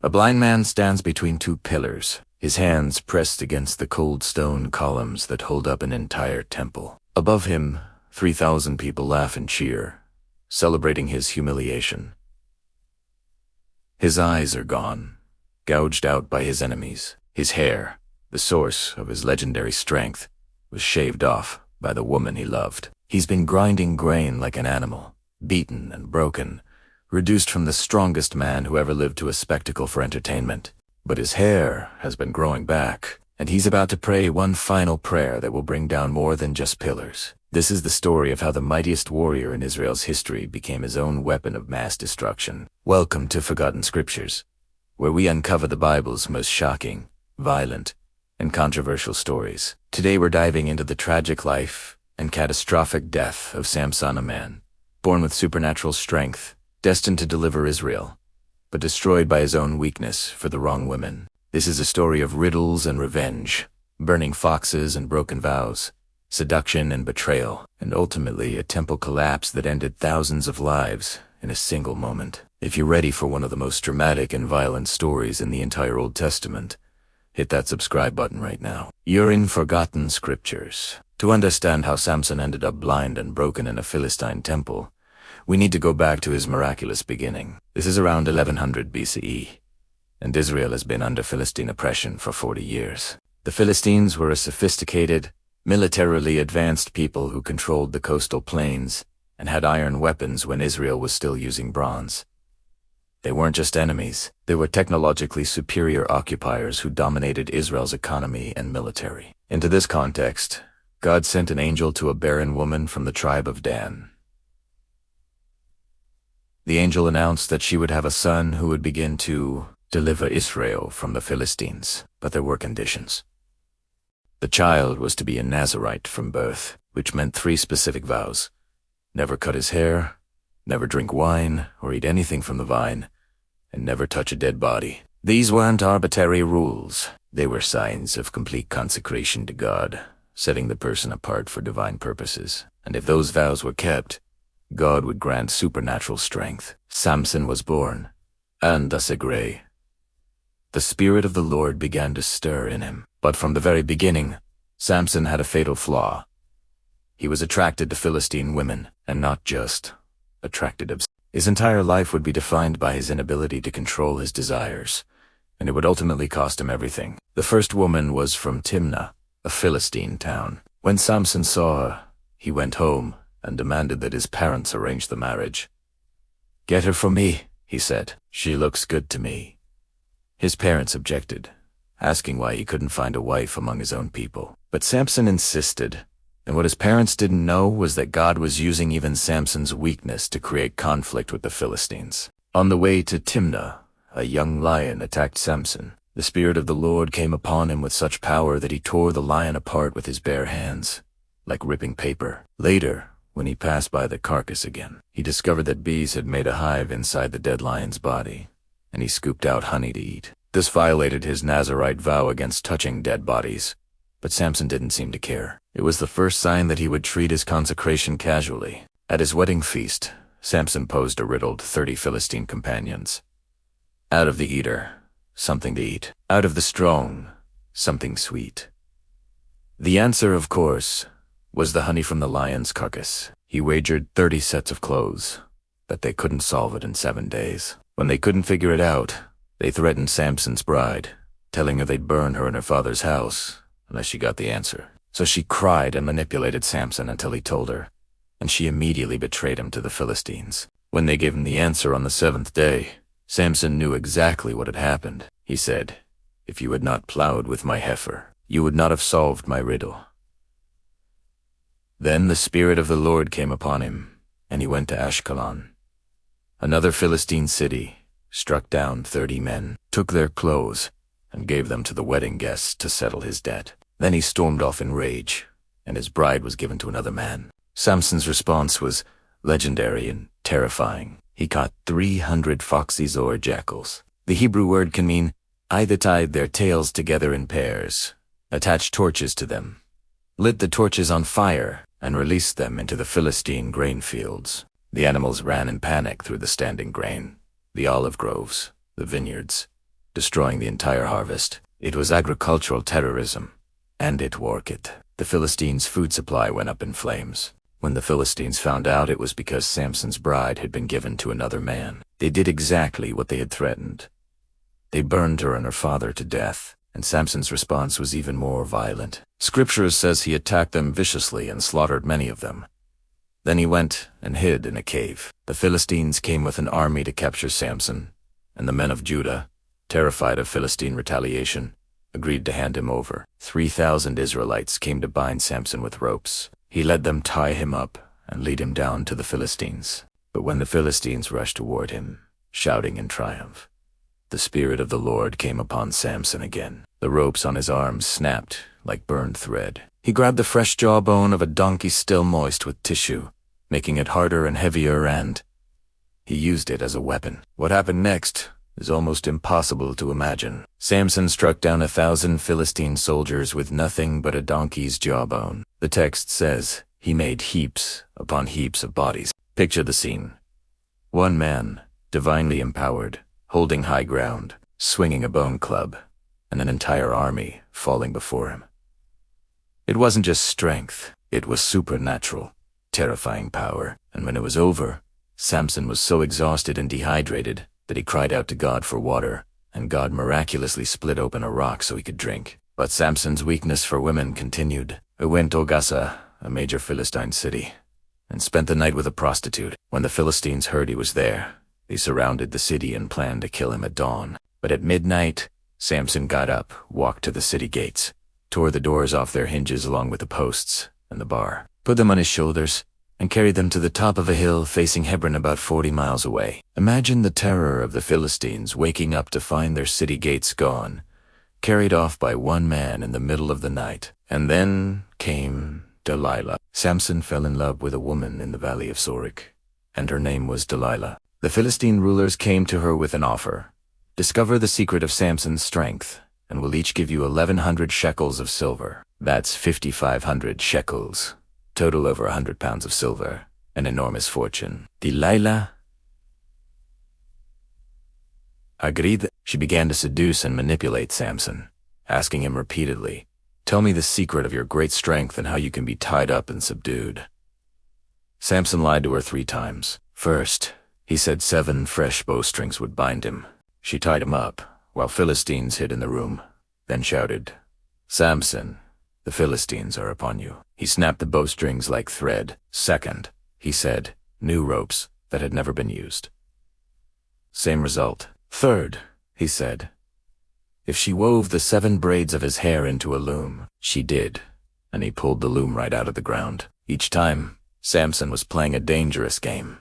A blind man stands between two pillars, his hands pressed against the cold stone columns that hold up an entire temple. Above him, 3,000 people laugh and cheer, celebrating his humiliation. His eyes are gone, gouged out by his enemies. His hair, the source of his legendary strength, was shaved off by the woman he loved. He's been grinding grain like an animal, beaten and broken, reduced from the strongest man who ever lived to a spectacle for entertainment. But his hair has been growing back, and he's about to pray one final prayer that will bring down more than just pillars. This is the story of how the mightiest warrior in Israel's history became his own weapon of mass destruction. Welcome to Forgotten Scriptures, where we uncover the Bible's most shocking, violent, and controversial stories. Today we're diving into the tragic life and catastrophic death of Samson, a man born with supernatural strength, destined to deliver Israel, but destroyed by his own weakness for the wrong women. This is a story of riddles and revenge, burning foxes and broken vows, seduction and betrayal, and ultimately a temple collapse that ended thousands of lives in a single moment. If you're ready for one of the most dramatic and violent stories in the entire Old Testament, hit that subscribe button right now. You're in Forgotten Scriptures. To understand how Samson ended up blind and broken in a Philistine temple, we need to go back to his miraculous beginning. This is around 1100 BCE, and Israel has been under Philistine oppression for 40 years. The Philistines were a sophisticated, militarily advanced people who controlled the coastal plains and had iron weapons when Israel was still using bronze. They weren't just enemies, they were technologically superior occupiers who dominated Israel's economy and military. Into this context, God sent an angel to a barren woman from the tribe of Dan. The angel announced that she would have a son who would begin to deliver Israel from the Philistines, but there were conditions. The child was to be a Nazirite from birth, which meant 3 specific vows: never cut his hair, never drink wine or eat anything from the vine, and never touch a dead body. These weren't arbitrary rules. They were signs of complete consecration to God, setting the person apart for divine purposes. And if those vows were kept, God would grant supernatural strength. Samson was born, and thus a gray. The Spirit of the Lord began to stir in him. But from the very beginning, Samson had a fatal flaw. He was attracted to Philistine women, and not just attracted to them. His entire life would be defined by his inability to control his desires, and it would ultimately cost him everything. The first woman was from Timnah, a Philistine town. When Samson saw her, he went home and demanded that his parents arrange the marriage. "Get her for me," he said. "She looks good to me." His parents objected, asking why he couldn't find a wife among his own people. But Samson insisted, and what his parents didn't know was that God was using even Samson's weakness to create conflict with the Philistines. On the way to Timnah, a young lion attacked Samson. The Spirit of the Lord came upon him with such power that he tore the lion apart with his bare hands, like ripping paper. Later, when he passed by the carcass again, he discovered that bees had made a hive inside the dead lion's body, and he scooped out honey to eat. This violated his Nazirite vow against touching dead bodies, but Samson didn't seem to care. It was the first sign that he would treat his consecration casually. At his wedding feast, Samson posed a riddled 30 Philistine companions. Out of the eater, something to eat. Out of the strong, something sweet. The answer, of course, was the honey from the lion's carcass. He wagered 30 sets of clothes that they couldn't solve it in 7 days. When they couldn't figure it out, they threatened Samson's bride, telling her they'd burn her in her father's house unless she got the answer. So she cried and manipulated Samson until he told her, and she immediately betrayed him to the Philistines. When they gave him the answer on the 7th day, Samson knew exactly what had happened. He said, "If you had not plowed with my heifer, you would not have solved my riddle." Then the Spirit of the Lord came upon him, and he went to Ashkelon, another Philistine city, struck down 30 men, took their clothes, and gave them to the wedding guests to settle his debt. Then he stormed off in rage, and his bride was given to another man. Samson's response was legendary and terrifying. He caught 300 foxes or jackals. The Hebrew word can mean either tied their tails together in pairs, attached torches to them, lit the torches on fire, and released them into the Philistine grain fields. The animals ran in panic through the standing grain, the olive groves, the vineyards, destroying the entire harvest. It was agricultural terrorism, and it worked. The Philistines' food supply went up in flames. When the Philistines found out, it was because Samson's bride had been given to another man. They did exactly what they had threatened. They burned her and her father to death, and Samson's response was even more violent. Scripture says he attacked them viciously and slaughtered many of them. Then he went and hid in a cave. The Philistines came with an army to capture Samson, and the men of Judah, terrified of Philistine retaliation, agreed to hand him over. 3,000 Israelites came to bind Samson with ropes. He led them tie him up and lead him down to the Philistines. But when the Philistines rushed toward him, shouting in triumph, the Spirit of the Lord came upon Samson again. The ropes on his arms snapped like burned thread. He grabbed the fresh jawbone of a donkey still moist with tissue, making it harder and heavier, and he used it as a weapon. What happened next is almost impossible to imagine. Samson struck down 1,000 Philistine soldiers with nothing but a donkey's jawbone. The text says he made heaps upon heaps of bodies. Picture the scene. One man, divinely empowered, holding high ground, swinging a bone club, and an entire army falling before him. It wasn't just strength, it was supernatural, terrifying power. And when it was over, Samson was so exhausted and dehydrated that he cried out to God for water, and God miraculously split open a rock so he could drink. But Samson's weakness for women continued. He went to Gaza, a major Philistine city, and spent the night with a prostitute. When the Philistines heard he was there, they surrounded the city and planned to kill him at dawn. But at midnight, Samson got up, walked to the city gates, tore the doors off their hinges along with the posts and the bar, put them on his shoulders, and carried them to the top of a hill facing Hebron about 40 miles away. Imagine the terror of the Philistines waking up to find their city gates gone, carried off by one man in the middle of the night. And then came Delilah. Samson fell in love with a woman in the valley of Sorek, and her name was Delilah. The Philistine rulers came to her with an offer. Discover the secret of Samson's strength, and we'll each give you 1,100 shekels of silver. That's 5,500 shekels. Total over 100 pounds of silver. An enormous fortune. Delilah agreed. She began to seduce and manipulate Samson, asking him repeatedly, "Tell me the secret of your great strength and how you can be tied up and subdued." Samson lied to her 3 times. First, he said 7 fresh bowstrings would bind him. She tied him up, while Philistines hid in the room, then shouted, "Samson, the Philistines are upon you." He snapped the bowstrings like thread. Second, he said, new ropes that had never been used. Same result. Third, he said, if she wove the 7 braids of his hair into a loom. She did, and he pulled the loom right out of the ground. Each time, Samson was playing a dangerous game.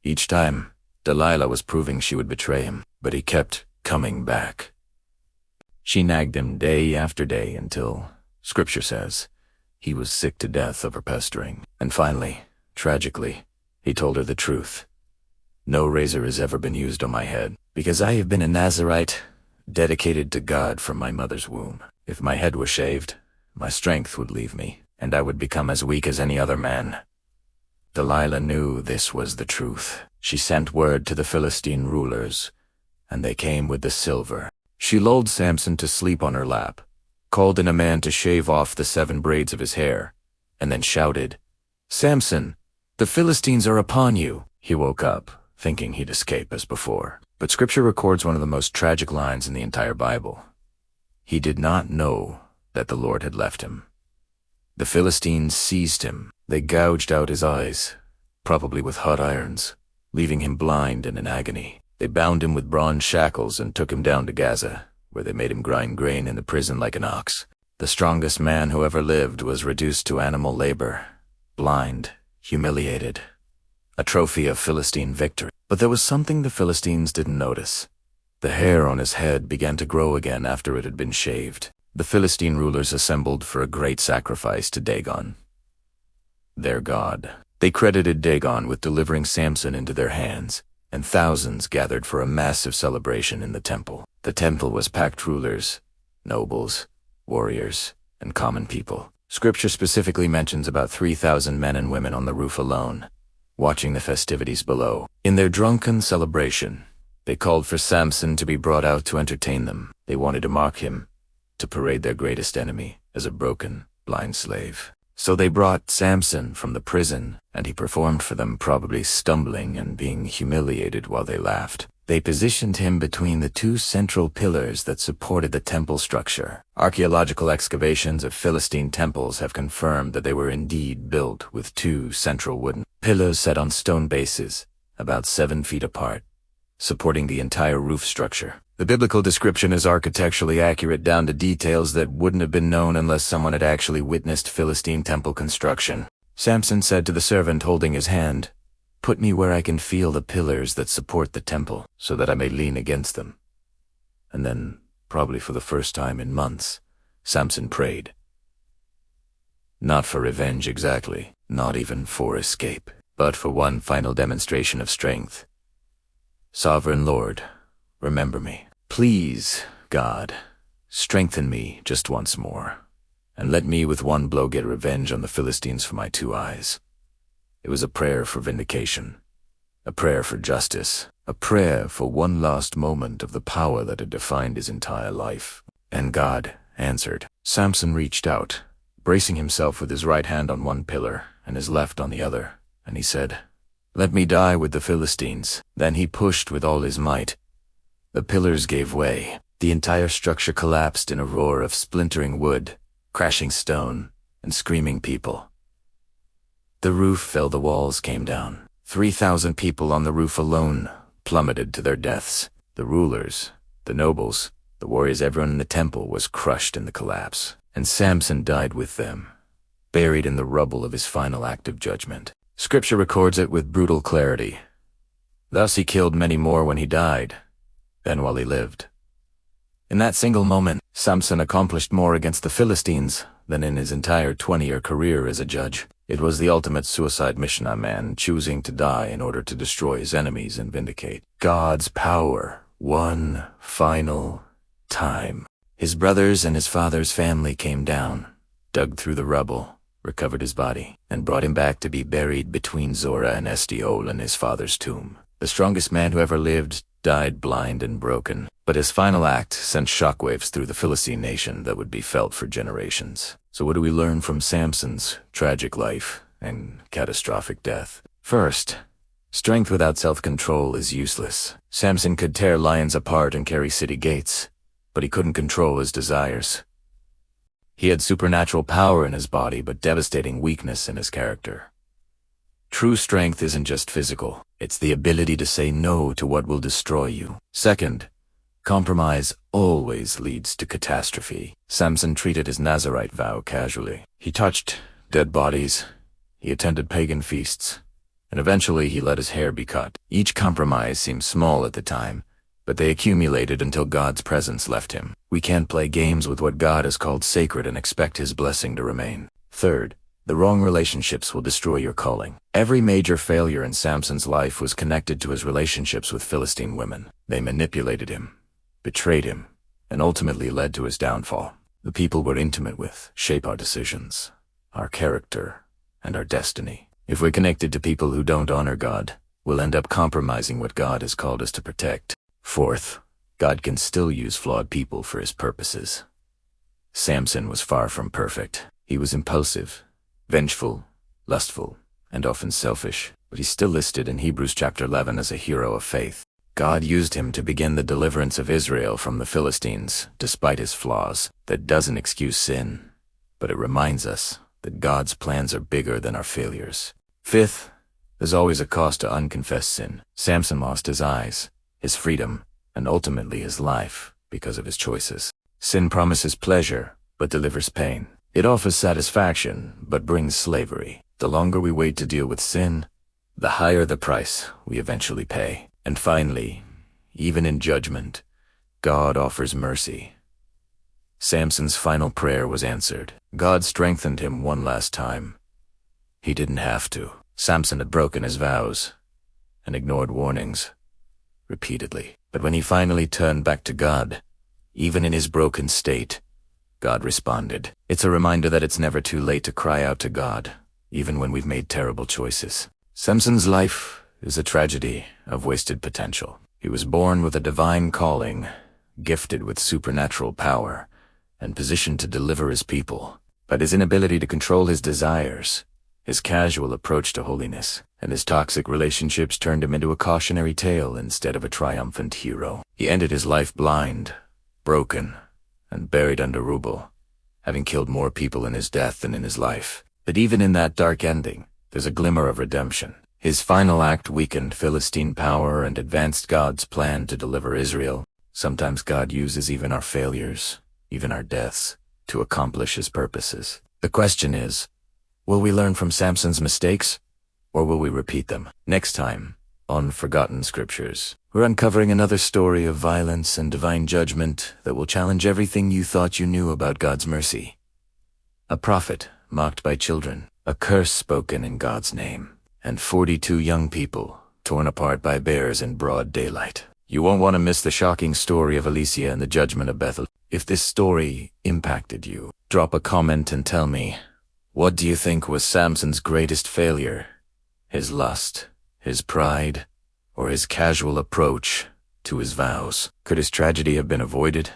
Each time, Delilah was proving she would betray him, but he kept coming back. She nagged him day after day until, Scripture says, he was sick to death of her pestering. And finally, tragically, he told her the truth. No razor has ever been used on my head, because I have been a Nazirite, dedicated to God from my mother's womb. If my head was shaved, my strength would leave me, and I would become as weak as any other man. Delilah knew this was the truth. She sent word to the Philistine rulers, and they came with the silver. She lulled Samson to sleep on her lap, called in a man to shave off the 7 braids of his hair, and then shouted, "Samson, the Philistines are upon you." He woke up, thinking he'd escape as before. But Scripture records one of the most tragic lines in the entire Bible. He did not know that the Lord had left him. The Philistines seized him. They gouged out his eyes, probably with hot irons, leaving him blind and in agony. They bound him with bronze shackles and took him down to Gaza, where they made him grind grain in the prison like an ox. The strongest man who ever lived was reduced to animal labor, blind, humiliated, a trophy of Philistine victory. But there was something the Philistines didn't notice. The hair on his head began to grow again after it had been shaved. The Philistine rulers assembled for a great sacrifice to Dagon, their god. They credited Dagon with delivering Samson into their hands, and thousands gathered for a massive celebration in the temple. The temple was packed rulers, nobles, warriors, and common people. Scripture specifically mentions about 3,000 men and women on the roof alone, watching the festivities below. In their drunken celebration, They called for Samson to be brought out to entertain them. They wanted to mock him, to parade their greatest enemy as a broken, blind slave. So they brought Samson from the prison, and he performed for them, probably stumbling and being humiliated while they laughed. They positioned him between the two central pillars that supported the temple structure. Archaeological excavations of Philistine temples have confirmed that they were indeed built with two central wooden pillars set on stone bases, about 7 feet apart, supporting the entire roof structure. The biblical description is architecturally accurate down to details that wouldn't have been known unless someone had actually witnessed Philistine temple construction. Samson said to the servant holding his hand, "Put me where I can feel the pillars that support the temple, so that I may lean against them." And then, probably for the first time in months, Samson prayed. Not for revenge exactly, not even for escape, but for one final demonstration of strength. "Sovereign Lord, remember me. Please, God, strengthen me just once more, and let me with one blow get revenge on the Philistines for my 2 eyes." It was a prayer for vindication, a prayer for justice, a prayer for one last moment of the power that had defined his entire life. And God answered. Samson reached out, bracing himself with his right hand on one pillar and his left on the other, and he said, "Let me die with the Philistines." Then he pushed with all his might. The pillars gave way. The entire structure collapsed in a roar of splintering wood, crashing stone, and screaming people. The roof fell, the walls came down. 3,000 people on the roof alone plummeted to their deaths. The rulers, the nobles, the warriors, everyone in the temple was crushed in the collapse. And Samson died with them, buried in the rubble of his final act of judgment. Scripture records it with brutal clarity. Thus he killed many more when he died than while he lived. In that single moment, Samson accomplished more against the Philistines than in his entire 20-year career as a judge. It was the ultimate suicide mission, a man choosing to die in order to destroy his enemies and vindicate God's power one final time. His brothers and his father's family came down, dug through the rubble, recovered his body, and brought him back to be buried between Zorah and Eshtaol in his father's tomb. The strongest man who ever lived died blind and broken, but his final act sent shockwaves through the Philistine nation that would be felt for generations. So what do we learn from Samson's tragic life and catastrophic death? First, strength without self-control is useless. Samson could tear lions apart and carry city gates, but he couldn't control his desires. He had supernatural power in his body, but devastating weakness in his character. True strength isn't just physical. It's the ability to say no to what will destroy you. Second, compromise always leads to catastrophe. Samson treated his Nazirite vow casually. He touched dead bodies, he attended pagan feasts, and eventually he let his hair be cut. Each compromise seemed small at the time, but they accumulated until God's presence left him. We can't play games with what God has called sacred and expect his blessing to remain. Third, the wrong relationships will destroy your calling. Every major failure in Samson's life was connected to his relationships with Philistine women. They manipulated him, betrayed him, and ultimately led to his downfall. The people we're intimate with shape our decisions, our character, and our destiny. If we're connected to people who don't honor God, we'll end up compromising what God has called us to protect. Fourth, God can still use flawed people for his purposes. Samson was far from perfect. He was impulsive, vengeful, lustful, and often selfish, but he's still listed in Hebrews chapter 11 as a hero of faith. God used him to begin the deliverance of Israel from the Philistines, despite his flaws. That doesn't excuse sin, but it reminds us that God's plans are bigger than our failures. Fifth, there's always a cost to unconfessed sin. Samson lost his eyes, his freedom, and ultimately his life because of his choices. Sin promises pleasure, but delivers pain. It offers satisfaction, but brings slavery. The longer we wait to deal with sin, the higher the price we eventually pay. And finally, even in judgment, God offers mercy. Samson's final prayer was answered. God strengthened him one last time. He didn't have to. Samson had broken his vows and ignored warnings repeatedly. But when he finally turned back to God, even in his broken state, God responded. It's a reminder that it's never too late to cry out to God, even when we've made terrible choices. Samson's life is a tragedy of wasted potential. He was born with a divine calling, gifted with supernatural power, and positioned to deliver his people. But his inability to control his desires, his casual approach to holiness, and his toxic relationships turned him into a cautionary tale instead of a triumphant hero. He ended his life blind, broken, and buried under rubble, having killed more people in his death than in his life. But even in that dark ending, there's a glimmer of redemption. His final act weakened Philistine power and advanced God's plan to deliver Israel. Sometimes God uses even our failures, even our deaths, to accomplish his purposes. The question is, will we learn from Samson's mistakes, or will we repeat them? Next time, on Forgotten Scriptures, we're uncovering another story of violence and divine judgment that will challenge everything you thought you knew about God's mercy. A prophet mocked by children, a curse spoken in God's name, and 42 young people torn apart by bears in broad daylight. You won't want to miss the shocking story of Alicia and the judgment of Bethel. If this story impacted you, drop a comment and tell me, what do you think was Samson's greatest failure? His lust, his pride, or his casual approach to his vows? Could his tragedy have been avoided?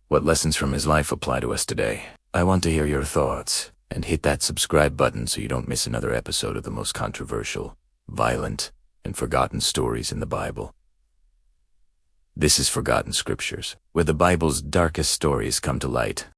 What lessons from his life apply to us today? I want to hear your thoughts, and hit that subscribe button so you don't miss another episode of the most controversial, violent, and forgotten stories in the Bible. This is Forgotten Scriptures, where the Bible's darkest stories come to light.